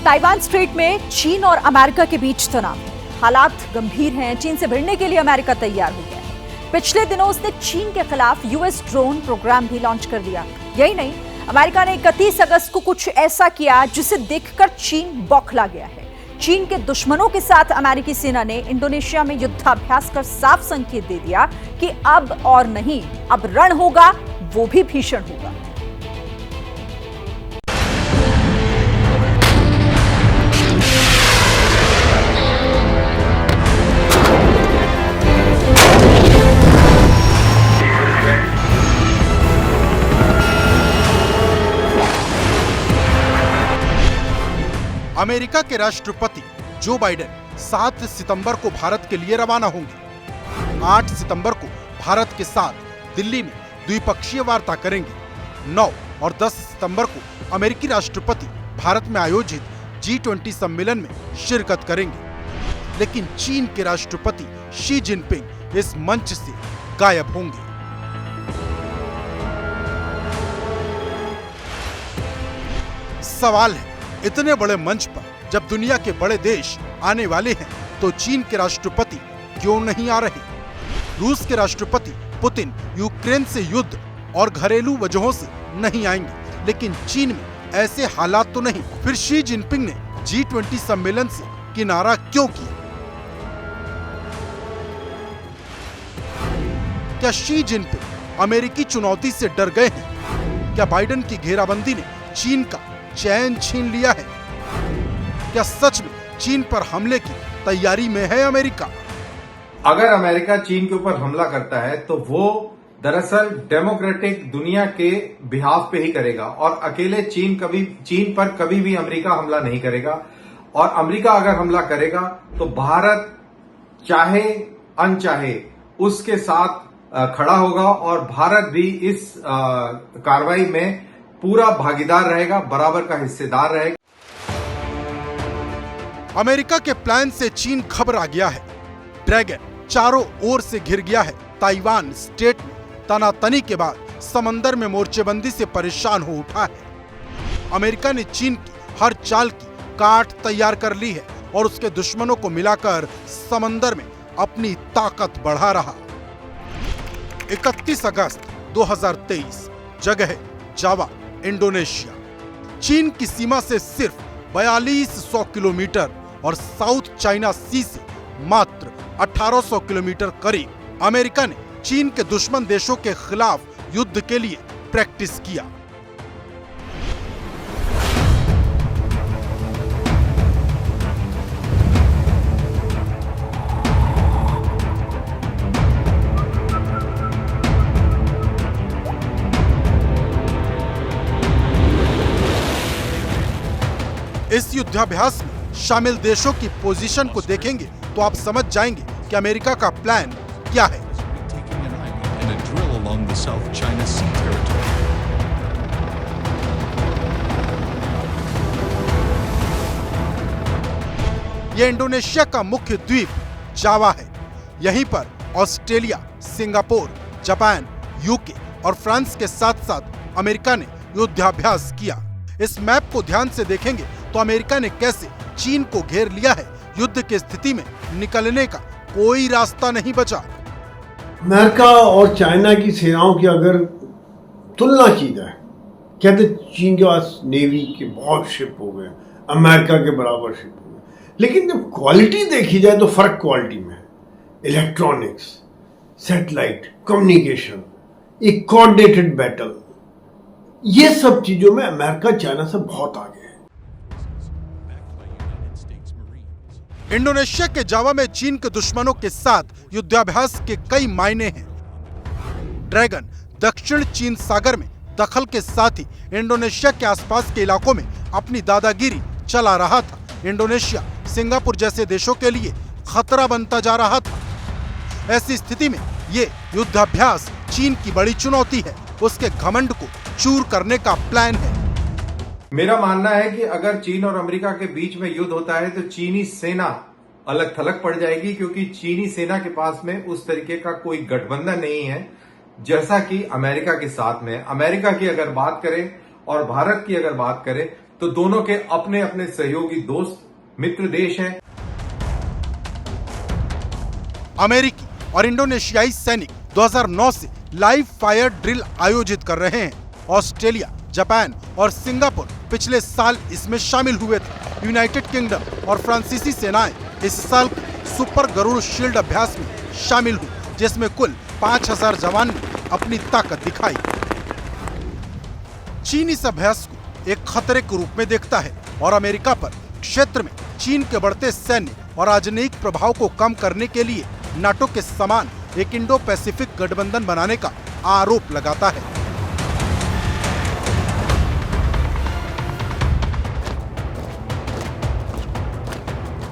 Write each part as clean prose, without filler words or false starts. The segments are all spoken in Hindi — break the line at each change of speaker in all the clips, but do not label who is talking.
ताइवान स्ट्रेट में चीन और अमेरिका के बीच तनाव। हालात गंभीर हैं। चीन से भिड़ने के लिए अमेरिका तैयार हो गया है। पिछले दिनों उसने चीन के खिलाफ यूएस ड्रोन प्रोग्राम भी लॉन्च कर दिया। यही नहीं, अमेरिका ने 31 अगस्त को कुछ ऐसा किया जिसे देखकर चीन बौखला गया है। चीन के दुश्मनों के साथ अमेरिकी सेना ने इंडोनेशिया में युद्धाभ्यास कर साफ संकेत दे दिया कि अब और नहीं, अब रण होगा, वो भी भीषण होगा।
अमेरिका के राष्ट्रपति जो बाइडेन 7 सितंबर को भारत के लिए रवाना होंगे। 8 सितंबर को भारत के साथ दिल्ली में द्विपक्षीय वार्ता करेंगे। 9 और 10 सितंबर को अमेरिकी राष्ट्रपति भारत में आयोजित G20 सम्मेलन में शिरकत करेंगे। लेकिन चीन के राष्ट्रपति शी जिनपिंग इस मंच से गायब होंगे। सवाल है, इतने बड़े मंच पर जब दुनिया के बड़े देश आने वाले हैं तो चीन के राष्ट्रपति क्यों नहीं आ रहे? रूस के राष्ट्रपति पुतिन यूक्रेन से युद्ध और घरेलू वजहों से नहीं आएंगे, लेकिन चीन में ऐसे हालात तो नहीं। फिर शी जिनपिंग ने G20 सम्मेलन से किनारा क्यों किया? क्या शी जिनपिंग अमेरिकी चुनौती से डर गए हैं? क्या बाइडेन की घेराबंदी ने चीन का चैन छीन लिया है? क्या सच में चीन पर हमले की तैयारी में है अमेरिका?
अगर अमेरिका चीन के ऊपर हमला करता है तो वो दरअसल डेमोक्रेटिक दुनिया के बिहाफ पे ही करेगा और अकेले चीन पर कभी भी अमेरिका हमला नहीं करेगा। और अमेरिका अगर हमला करेगा तो भारत चाहे अनचाहे उसके साथ खड़ा होगा और भारत भी इस कार्रवाई में पूरा भागीदार रहेगा, बराबर का हिस्सेदार रहेगा।
अमेरिका के प्लान से चीन घबरा गया है। ड्रैगन चारों ओर से घिर गया है। ताइवान स्टेट में तनातनी के बाद समंदर में मोर्चेबंदी से परेशान हो उठा है। अमेरिका ने चीन की हर चाल की काट तैयार कर ली है और उसके दुश्मनों को मिलाकर समंदर में अपनी ताकत बढ़ा रहा। 31 अगस्त 2023, जगह जावा, इंडोनेशिया। चीन की सीमा से सिर्फ 4200 किलोमीटर और साउथ चाइना सी से मात्र 1800 किलोमीटर करीब अमेरिका ने चीन के दुश्मन देशों के खिलाफ युद्ध के लिए प्रैक्टिस किया। इस युद्धाभ्यास में शामिल देशों की पोजीशन को देखेंगे तो आप समझ जाएंगे कि अमेरिका का प्लान क्या है। ये इंडोनेशिया का मुख्य द्वीप जावा है। यहीं पर ऑस्ट्रेलिया, सिंगापुर, जापान, यूके और फ्रांस के साथ साथ अमेरिका ने युद्धाभ्यास किया। इस मैप को ध्यान से देखेंगे तो अमेरिका ने कैसे चीन को घेर लिया है। युद्ध की स्थिति में निकलने का कोई रास्ता नहीं बचा।
अमेरिका और चाइना की सेनाओं की अगर तुलना की जाए, कहते चीन के पास नेवी के बहुत शिप हो गए, अमेरिका के बराबर शिप हो गए, लेकिन जब क्वालिटी देखी जाए तो फर्क क्वालिटी में है। इलेक्ट्रॉनिक्स, सैटेलाइट, कम्युनिकेशन, एक कोऑर्डिनेटेड बैटल, ये सब चीजों में अमेरिका चाइना से बहुत आगे है।
इंडोनेशिया के जावा में चीन के दुश्मनों के साथ युद्धाभ्यास के कई मायने हैं। ड्रैगन दक्षिण चीन सागर में दखल के साथ ही इंडोनेशिया के आसपास के इलाकों में अपनी दादागिरी चला रहा था। इंडोनेशिया सिंगापुर जैसे देशों के लिए खतरा बनता जा रहा था। ऐसी स्थिति में ये युद्धाभ्यास चीन की बड़ी चुनौती है। उसके घमंड को चूर करने का प्लान है।
मेरा मानना है कि अगर चीन और अमेरिका के बीच में युद्ध होता है तो चीनी सेना अलग थलग पड़ जाएगी, क्योंकि चीनी सेना के पास में उस तरीके का कोई गठबंधन नहीं है जैसा कि अमेरिका के साथ में। अमेरिका की अगर बात करें और भारत की अगर बात करें तो दोनों के अपने अपने सहयोगी दोस्त मित्र देश हैं।
अमेरिकी और इंडोनेशियाई सैनिक 2009 से लाइव फायर ड्रिल आयोजित कर रहे हैं। ऑस्ट्रेलिया, जापान और सिंगापुर पिछले साल इसमें शामिल हुए थे। यूनाइटेड किंगडम और फ्रांसीसी सेनाएं इस साल सुपर गरुड़ शील्ड अभ्यास में शामिल हुई, जिसमें कुल 5000 जवान ने अपनी ताकत दिखाई। चीन इस अभ्यास को एक खतरे के रूप में देखता है और अमेरिका पर क्षेत्र में चीन के बढ़ते सैन्य और राजनयिक प्रभाव को कम करने के लिए नाटो के समान एक इंडो पैसिफिक गठबंधन बनाने का आरोप लगाता है।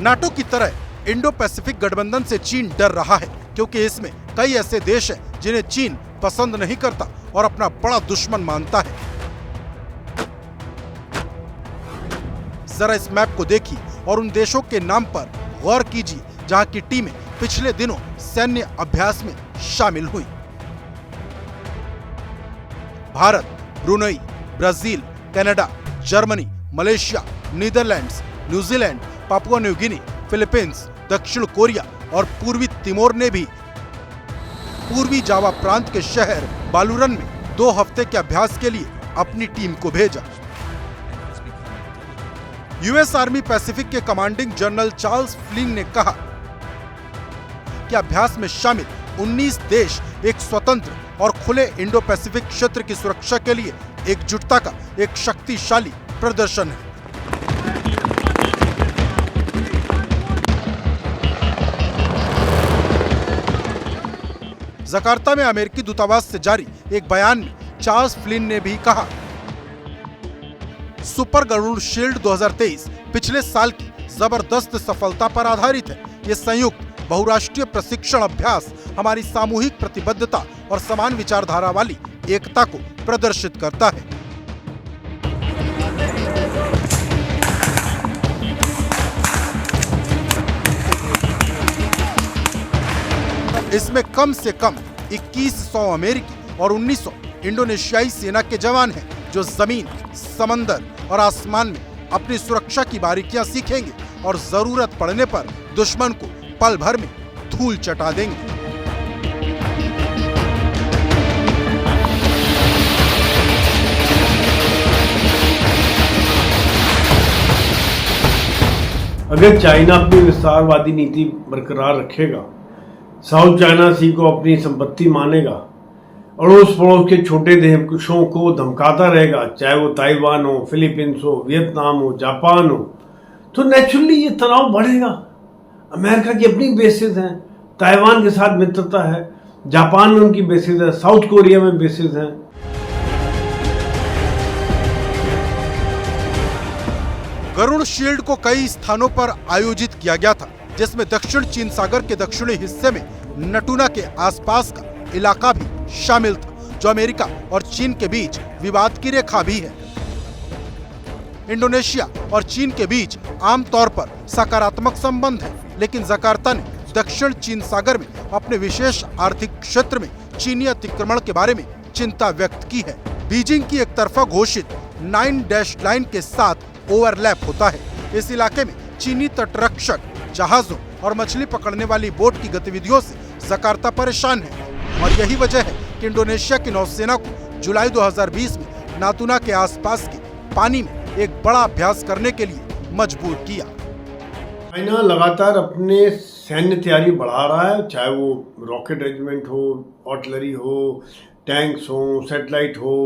नाटो की तरह इंडो पैसिफिक गठबंधन से चीन डर रहा है, क्योंकि इसमें कई ऐसे देश हैं जिन्हें चीन पसंद नहीं करता और अपना बड़ा दुश्मन मानता है। जरा इस मैप को देखिए और उन देशों के नाम पर गौर कीजिए जहां की टीमें पिछले दिनों सैन्य अभ्यास में शामिल हुई। Bharat, Brunei, Brazil, Canada, Germany, Malaysia, Netherlands, New Zealand, Papua New Guinea, Philippines, दक्षिण कोरिया और पूर्वी तिमोर ने भी पूर्वी जावा प्रांत के शहर बालूरन में 2 हफ्ते के अभ्यास के लिए अपनी टीम को भेजा। यूएस आर्मी पैसिफिक के कमांडिंग जनरल चार्ल्स फ्लिंग ने कहा कि अभ्यास में शामिल 19 देश एक स्वतंत्र और खुले इंडो पैसिफिक क्षेत्र की सुरक्षा के लिए एकजुटता का एक शक्तिशाली प्रदर्शन है। जकार्ता में अमेरिकी दूतावास से जारी एक बयान में चार्ल्स फ्लिन ने भी कहा, सुपर गरुड़ शील्ड 2023 पिछले साल की जबरदस्त सफलता पर आधारित है। ये संयुक्त बहुराष्ट्रीय प्रशिक्षण अभ्यास हमारी सामूहिक प्रतिबद्धता और समान विचारधारा वाली एकता को प्रदर्शित करता है। इसमें कम से कम 2100 अमेरिकी और 1900 इंडोनेशियाई सेना के जवान हैं, जो जमीन, समंदर और आसमान में अपनी सुरक्षा की बारीकियां सीखेंगे और जरूरत पड़ने पर दुश्मन को पल भर में धूल चटा देंगे।
अगर चाइना अपनी विस्तारवादी नीति बरकरार रखेगा, साउथ चाइना सी को अपनी संपत्ति मानेगा, अड़ोस पड़ोस के छोटे देशों को धमकाता रहेगा, चाहे वो ताइवान हो, फिलीपींस हो, वियतनाम हो, जापान हो, तो नेचुरली ये तनाव बढ़ेगा। अमेरिका की अपनी बेसिस हैं, ताइवान के साथ मित्रता है, जापान में उनकी बेसिस है, साउथ कोरिया में बेसिस है।
गरुड़ शील्ड को कई स्थानों पर आयोजित किया गया था, जिसमें दक्षिण चीन सागर के दक्षिणी हिस्से में नटूना के आसपास का इलाका भी शामिल था, जो अमेरिका और चीन के बीच विवाद की रेखा भी है। इंडोनेशिया और चीन के बीच आमतौर पर सकारात्मक संबंध है, लेकिन जकार्ता ने दक्षिण चीन सागर में अपने विशेष आर्थिक क्षेत्र में चीनी अतिक्रमण के बारे में चिंता व्यक्त की है। बीजिंग की एक तरफा घोषित 9 डैश लाइन के साथ ओवरलैप होता है। इस इलाके में चीनी तटरक्षक जहाजों और मछली पकड़ने वाली बोट की गतिविधियों से जकार्ता परेशान है, और यही वजह है कि इंडोनेशिया की नौसेना को जुलाई 2020 में नातूना के आसपास के पानी में एक बड़ा अभ्यास करने के लिए मजबूर किया।
चाइना लगातार अपने सैन्य तैयारी बढ़ा रहा है, चाहे वो रॉकेट रेजिमेंट हो, आर्टिलरी हो, टैंक्स हो, सैटेलाइट हो,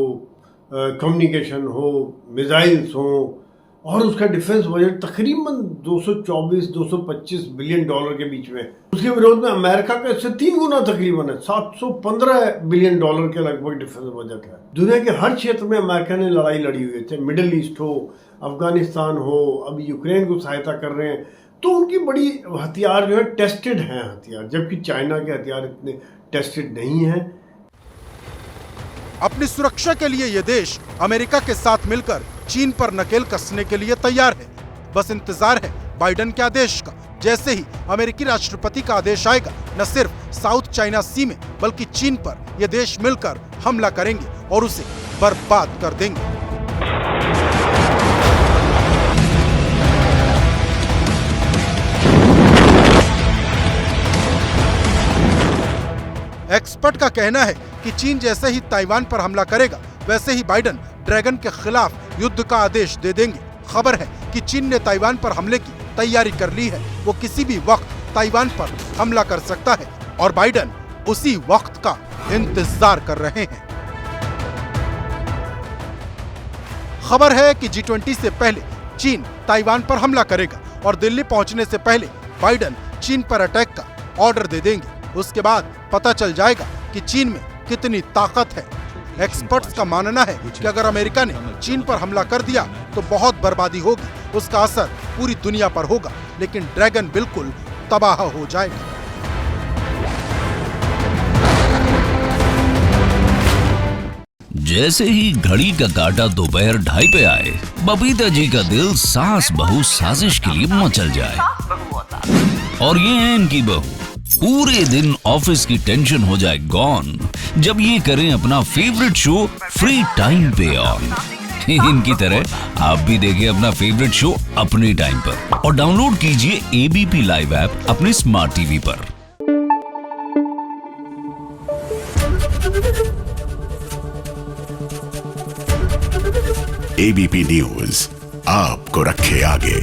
कम्युनिकेशन हो, मिसाइल्स हो, और उसका डिफेंस बजट तकरीबन 224-225 बिलियन डॉलर के बीच में। उसके विरोध में अमेरिका का इससे 3 गुना तकरीबन है, 715 बिलियन डॉलर के लगभग डिफेंस बजट है। दुनिया के हर क्षेत्र में अमेरिका ने लड़ाई लड़ी हुई है, चाहे मिडिल ईस्ट हो, अफगानिस्तान हो, अभी यूक्रेन को सहायता कर रहे हैं, तो उनकी बड़ी हथियार जो है टेस्टेड हैं हथियार, जबकि चाइना के हथियार इतने टेस्टेड नहीं हैं।
अपनी सुरक्षा के लिए ये देश अमेरिका के साथ मिलकर चीन पर नकेल कसने के लिए तैयार है। बस इंतजार है बाइडेन के आदेश का। जैसे ही अमेरिकी राष्ट्रपति का आदेश आएगा, न सिर्फ साउथ चाइना सी में बल्कि चीन पर ये देश मिलकर हमला करेंगे और उसे बर्बाद कर देंगे। एक्सपर्ट का कहना है कि चीन जैसे ही ताइवान पर हमला करेगा वैसे ही बाइडेन ड्रैगन के खिलाफ युद्ध का आदेश दे देंगे। खबर है कि चीन ने ताइवान पर हमले की तैयारी कर ली है। वो किसी भी वक्त ताइवान पर हमला कर सकता है और बाइडेन उसी वक्त का इंतजार कर रहे हैं। खबर है कि G20 से पहले चीन ताइवान पर हमला करेगा और दिल्ली पहुंचने से पहले बाइडेन चीन पर अटैक का ऑर्डर दे देंगे। उसके बाद पता चल जाएगा कि चीन में कितनी ताकत है। एक्सपर्ट्स का मानना है कि अगर अमेरिका ने चीन पर हमला कर दिया तो बहुत बर्बादी होगी, उसका असर पूरी दुनिया पर होगा, लेकिन ड्रैगन बिल्कुल तबाह हो जाएगा।
जैसे ही घड़ी का काटा दोपहर 2:30 पे आए, बबीता जी का दिल सास बहू साजिश के लिए मचल जाए। और ये है इनकी बहू, पूरे दिन ऑफिस की टेंशन हो जाए गॉन जब ये करें अपना फेवरेट शो फ्री टाइम पे ऑन। इनकी तरह आप भी देखिए अपना फेवरेट शो अपने टाइम पर और डाउनलोड कीजिए ABP लाइव ऐप अपने स्मार्ट टीवी पर।
ABP न्यूज आपको रखे आगे।